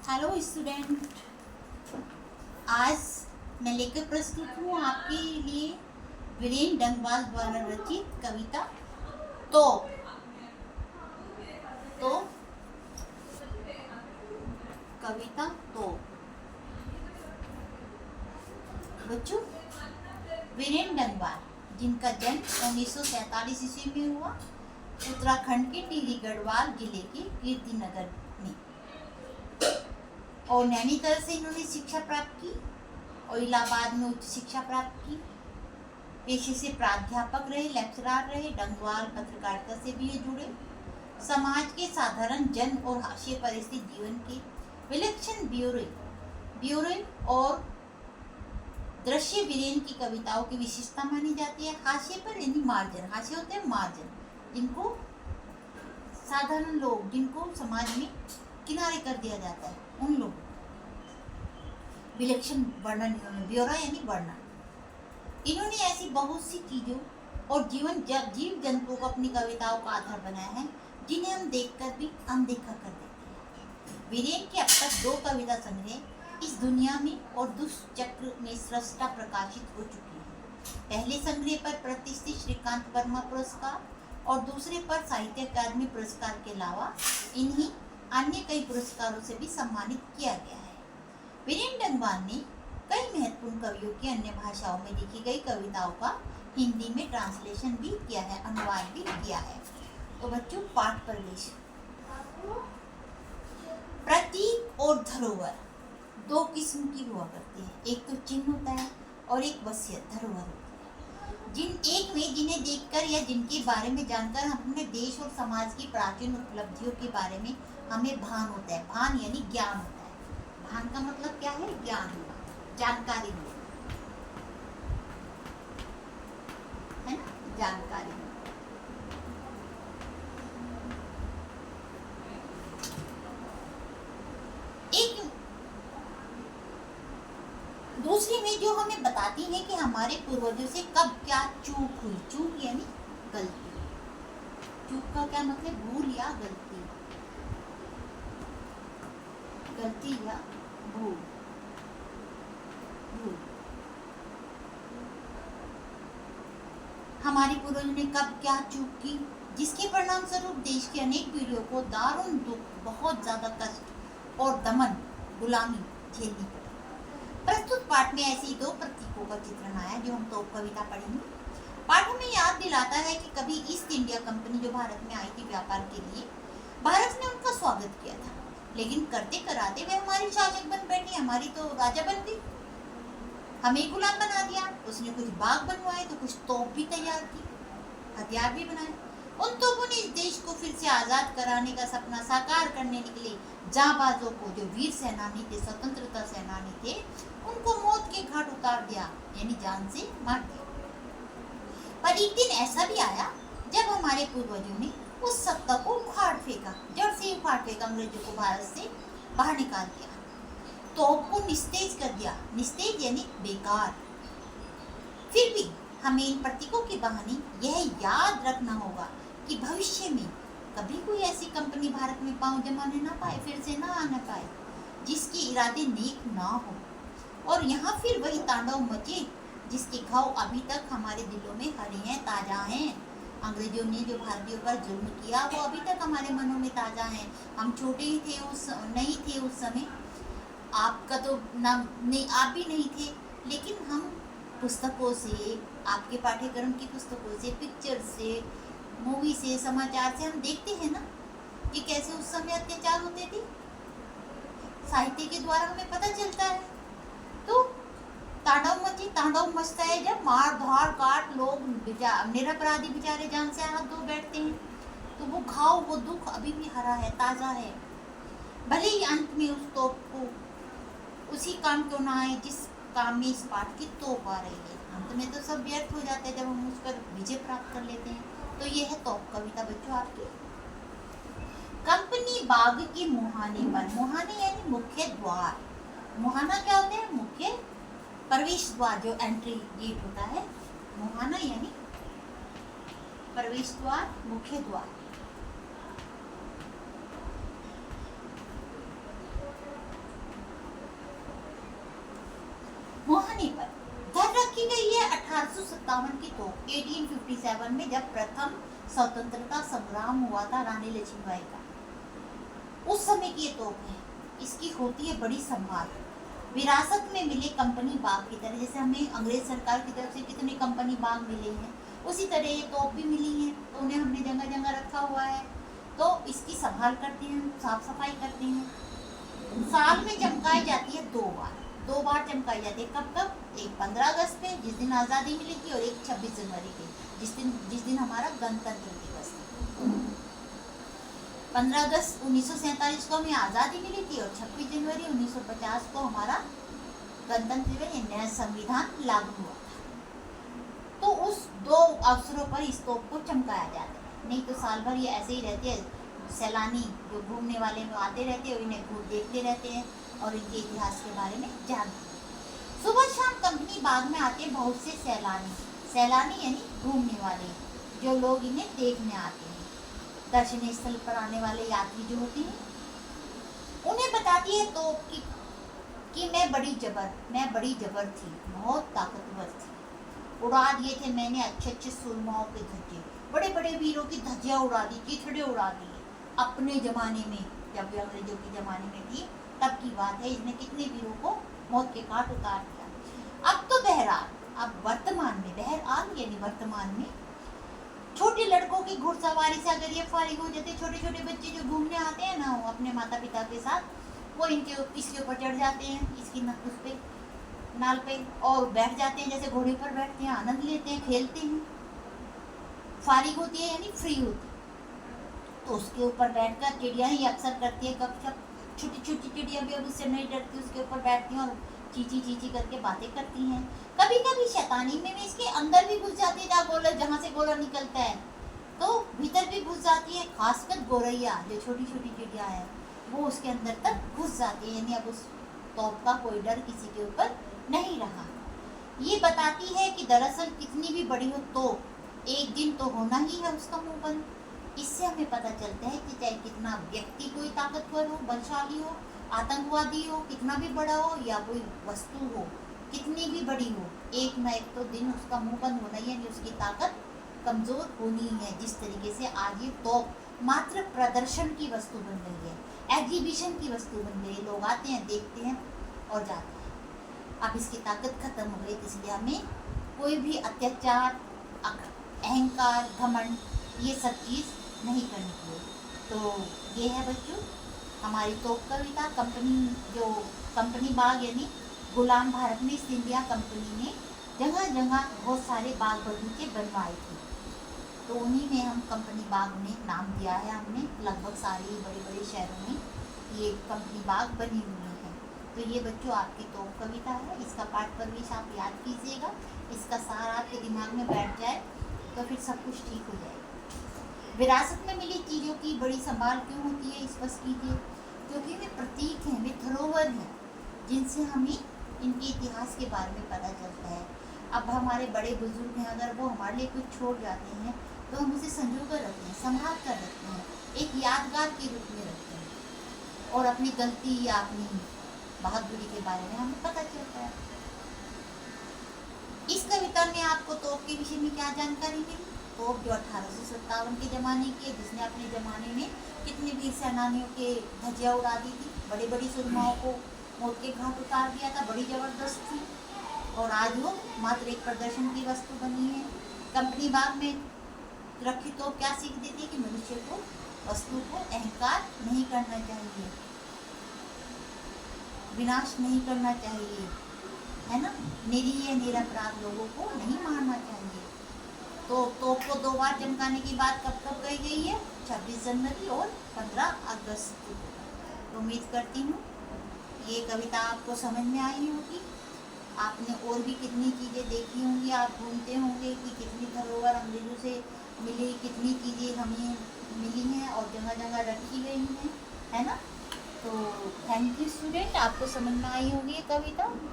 Hello student, आज मैं लेकर प्रस्तुत हूँ आपके लिए वीरेन डंगवाल द्वारा रचित कविता तो तो कविता तो। बच्चों, वीरेन डंगवाल जिनका जन्म 1947 ईस्वी में हुआ, उत्तराखंड के टिहरी गढ़वाल जिले के कीर्तिनगर में, और नैनीताल से इन्होंने शिक्षा प्राप्त की और इलाहाबाद में उच्च शिक्षा प्राप्त की। पेशे से प्राध्यापक रहे, लेक्चरर रहे। डंगवाल पत्रकारिता से भी ये जुड़े। समाज के साधारण जन और हाशिए पर स्थित जीवन के विलक्षण ब्योरे और दृश्य वीरेन की कविताओं की विशेषता मानी जाती है। हाशिए पर यानी मार्जिन, हाशिए होते हैं मार्जिन, जिनको साधारण लोग, जिनको समाज में किनारे कर दिया जाता है, उन लोगों विलक्षण वर्णन, ब्योरा यानी वर्णन। इन्होंने ऐसी बहुत सी चीजों और जीव जंतुओं को अपनी कविताओं का आधार बनाया है, जिन्हें हम देखकर भी अनदेखा कर देते हैं। वीरेन के अब तक 2 कविता संग्रह इस दुनिया में और दुष्चक्र में सृष्टा प्रकाशित हो चुके हैं। पहले संग्रह पर प्रतिष्ठित श्रीकांत वर्मा पुरस्कार और दूसरे पर साहित्य अकादमी पुरस्कार के अलावा इन्हें अन्य कई पुरस्कारों से भी सम्मानित किया गया है। वीरेन डंगवाल ने कई महत्वपूर्ण कवियों की अन्य भाषाओं में लिखी गई कविताओं का हिंदी में ट्रांसलेशन भी किया है, अनुवाद भी किया है। तो बच्चों, पाठ प्रवेश। प्रतीक और धरोहर 2 किस्म की हुआ करती है। एक तो चिन्ह होता है और एक वसीयत, धरोहर होती है। जिन्हें देखकर या जिनके बारे में जानकर हम अपने देश और समाज की प्राचीन उपलब्धियों के बारे में हमें भान होता है। भान यानी ज्ञान होता है। भान का मतलब क्या है? ज्ञान हुआ, जानकारी हुई, है ना, जानकारी हुई। एक दूसरी में जो हमें बताती है कि हमारे पूर्वजों से कब क्या चूक हुई। चूक यानी गलती। चूक का क्या मतलब? भूल या गलती, गलती या भूल। हमारे पूर्वजों ने कब क्या चूक की, जिसके परिणाम स्वरूप देश की अनेक पीढ़ियों को दारुण दुख, बहुत ज्यादा कष्ट और दमन, गुलामी झेलनी पड़ी। प्रस्तुत पाठ में ऐसी 2 प्रतीकों का चित्रण आया जो हम तो कविता पढ़ेंगे। पाठ हमें याद दिलाता है कि कभी ईस्ट इंडिया कंपनी जो भारत में आई थी व्यापार के लिए, भारत ने उनका स्वागत किया था, लेकिन करते कराते वे हमारी शासक बन बैठी, हमारी तो राजा बन गई, हमें गुलाम बना दिया। उसने कुछ बाग बनवाए तो कुछ तोप भी तैयार की, हथियार भी बनाए। उन तोपों ने इस देश को फिर से आजाद कराने का सपना साकार करने निकले जांबाजों को, जो वीर सेनानी थे, स्वतंत्रता सेनानी थे, उनको मौत के घाट उतार दिया, यानी जान से मार दिया। पर एक दिन ऐसा भी आया जब हमारे पूर्वजों ने उस सत्ता को उखाड़ फेंका, जड़ से उखाड़ फेंका, अंग्रेजों को भारत से बाहर निकाल दिया, तोप को निस्तेज कर दिया। निस्तेज यानी बेकार। फिर भी हमें इन प्रतीकों के बहाने यह याद रखना होगा कि भविष्य में कभी कोई ऐसी कंपनी भारत में पांव जमाने ना पाए, फिर से ना आने पाए, जिसके इरादे नेक ना हो, और यहाँ फिर वही तांडव मचे जिसके घाव अभी तक हमारे दिलों में हरे हैं, ताजा हैं। अंग्रेजों ने जो भारतीयों पर जुल्म किया वो अभी तक हमारे मनों में ताजा है। हम छोटे ही थे, नहीं थे उस समय, आपका तो नाम नहीं, आप भी नहीं थे, लेकिन हम पुस्तकों से, आपके पाठ्यक्रम की पुस्तकों से, पिक्चर से, मूवी से, समाचार से हम देखते हैं ना कि कैसे उस समय अत्याचार होते थे। साहित्य के द्वारा हमें पता चलता है। तो तांडव मचता है जब मार धार काट लोग निरपराधी बेचारे जान से हाथ धो बैठते हैं, तो वो घाव, वो दुख अभी भी हरा है, ताजा है। भले ही अंत में उस तोप को उसी काम क्यों ना आए जिस काम में इस पाठ की तोप आ रही है, अंत में तो सब व्यर्थ हो जाता है जब हम उस पर विजय प्राप्त कर लेते हैं। तो ये है तोप कविता बच्चों आपकी। कंपनी बाग के मुहाने पर, मुहाने यानी मुख्य द्वार, मुहाना क्या होता है? मुख्य प्रवेश द्वार, जो एंट्री गेट होता है, मुहाना यानी प्रवेश द्वार, मुख्य द्वार। 1857 की तोप 1857 में जब प्रथम स्वतंत्रता संग्राम हुआ था रानी लक्ष्मीबाई का, उस समय की ये तोप है। इसकी होती है बड़ी संभाल। विरासत में मिले कंपनी बाग की तरह, जैसे हमें अंग्रेज सरकार की तरफ से कितने कंपनी बाग मिले हैं, उसी तरह ये तोप भी मिली है। तो उन्हें हमने जगह जगह रखा हुआ है, तो इसकी संभाल करते हैं, साफ सफाई करते हैं। साल में चमकाई जाती है 2 बार चमकाई जाती है। कब कब? एक 15 अगस्त पे जिस दिन आज़ादी मिली थी, और एक 26 जनवरी के जिस दिन हमारा गणतंत्र दिवस था। 15 अगस्त 1947 को हमें आज़ादी मिली थी, और 26 जनवरी 1950 को हमारा गणतंत्र दिवस, नया संविधान लागू हुआ था। तो उस 2 अवसरों पर इस तोप को चमकाया जाता है। नहीं तो साल भर ये ऐसे ही रहते हैं। सैलानी जो घूमने वाले में आते रहते हैं, इन्हें देखते रहते हैं और इनके इतिहास के बारे में जानते हैं। सुबह शाम कंपनी बाग में आते हैं बहुत से सैलानी यानी घूमने वाले, जो लोग इन्हें देखने आते हैं। दर्शनीय स्थल पर आने वाले यात्री जो होते हैं, उन्हें बताती है तोप कि मैं बड़ी जबर थी, बहुत ताकतवर थी। उड़ा दिए थे मैंने अच्छे सुरमाओं के धज्जे, बड़े बड़े वीरों की धज्जियां उड़ा दी, चिथड़े उड़ा दिए। अपने जमाने में, जब भी अंग्रेजों के जमाने में थी तब की बात है, इसने कितने वीरों को मौत के घाट उतार दिया। अब तो बहरहाल, अब वर्तमान में, बहरहाल यानी वर्तमान में, छोटे लड़कों की घुड़सवारी से अगर ये फारिग हो जाते, छोटे छोटे बच्चे जो घूमने आते हैं ना, वो अपने माता पिता के साथ, वो इसके ऊपर चढ़ जाते हैं, इसकी उस पे नाल पे, और बैठ जाते हैं, जैसे घोड़े पर बैठते हैं, आनंद लेते हैं, खेलते हैं। फारिग होती है यानी फ्री होती है, तो उसके ऊपर बैठकर चिड़िया ही अक्सर करती है गपशप। छोटी छोटी चिड़िया भी अब उससे नहीं डरती, उसके ऊपर बैठती हैं और चीची करके बातें करती हैं। कभी कभी शैतानी में भी इसके अंदर भी घुस जाती है, जहाँ से गोला निकलता है तो भीतर भी घुस जाती है। खासकर गोरैया, जो छोटी छोटी चिड़िया है, वो उसके अंदर तक घुस जाती है, यानी अब उस तोप का कोई डर किसी के ऊपर नहीं रहा। ये बताती है कि दरअसल कितनी भी बड़ी हो तो एक दिन तो होना ही है उसका मुंह बंद। इससे हमें पता चलता है कि चाहे कितना व्यक्ति कोई ताकतवर हो, बलशाली हो, आतंकवादी हो, कितना भी बड़ा हो, या कोई वस्तु हो कितनी भी बड़ी हो, एक न एक तो दिन उसका मुंह बंद होना ही है, उसकी ताकत कमजोर होनी है। जिस तरीके से आज ये तोप मात्र प्रदर्शन की वस्तु बन गई है, एग्जीबिशन की वस्तु बन गई है। लोग आते हैं, देखते हैं और जाते हैं। अब इसकी ताकत खत्म हो गई, इसलिए हमें कोई भी अत्याचार, अहंकार, घमंड, ये सब चीज़ नहीं करनी चाहिए। तो ये है बच्चों हमारी तोप कविता। कंपनी बाग यानी गुलाम भारत में ईस्ट इंडिया कंपनी ने जगह जगह बहुत सारे बाग बगीचे बनवाए थे, तो उन्हीं में हम कंपनी बाग ने नाम दिया है हमने। लगभग सारे बड़े बड़े शहरों में ये कंपनी बाग बनी हुई है। तो ये बच्चों आपकी तोप कविता है, इसका पाठ परवेश आप याद कीजिएगा। इसका सार आपके दिमाग में बैठ जाए तो फिर सब कुछ ठीक हो जाएगा। विरासत में मिली चीज़ों की बड़ी संभाल क्यों होती है, स्पष्ट कीजिए। क्योंकि वे प्रतीक हैं, वे धरोहर हैं, जिनसे हमें इनके इतिहास के बारे में पता चलता है। अब हमारे बड़े बुजुर्ग हैं, अगर वो हमारे लिए कुछ छोड़ जाते हैं तो हम उसे संजो कर रखते हैं, संभाल कर रखते हैं, एक यादगार के रूप में रखते हैं, और अपनी गलती या अपनी बहादुरी के बारे में हमें पता चलता है। इस कविता में आपको तोप के विषय में क्या जानकारी मिली? तोप जो 1857 के ज़माने की है, जिसने अपने ज़माने में कितने वीर सेनानियों के धज्जियां उड़ा दी थी, बड़ी बड़ी सुरमाओं को मौत के घाट उतार दिया था, बड़ी ज़बरदस्त थी, और आज वो मात्र एक प्रदर्शन की वस्तु बनी है। कंपनी बाग में रखी तो क्या सीख देती है कि मनुष्य को, वस्तु को अहंकार नहीं करना चाहिए, विनाश नहीं करना चाहिए, है ना, निरीह निरपराध लोगों को नहीं मारना चाहिए। तो तोप को 2 बार चमकाने की बात कब कब कही गई है? 26 जनवरी और 15 अगस्त को। तो उम्मीद करती हूँ ये कविता आपको समझ में आई होगी। आपने और भी कितनी चीज़ें देखी होंगी, आप ढूंढते होंगे कि कितनी धरोहर अंग्रेजों से मिली, कितनी चीज़ें हमें मिली हैं और जगह जगह रखी गई हैं, है ना। तो थैंक यू स्टूडेंट, आपको समझ में आई होगी ये कविता।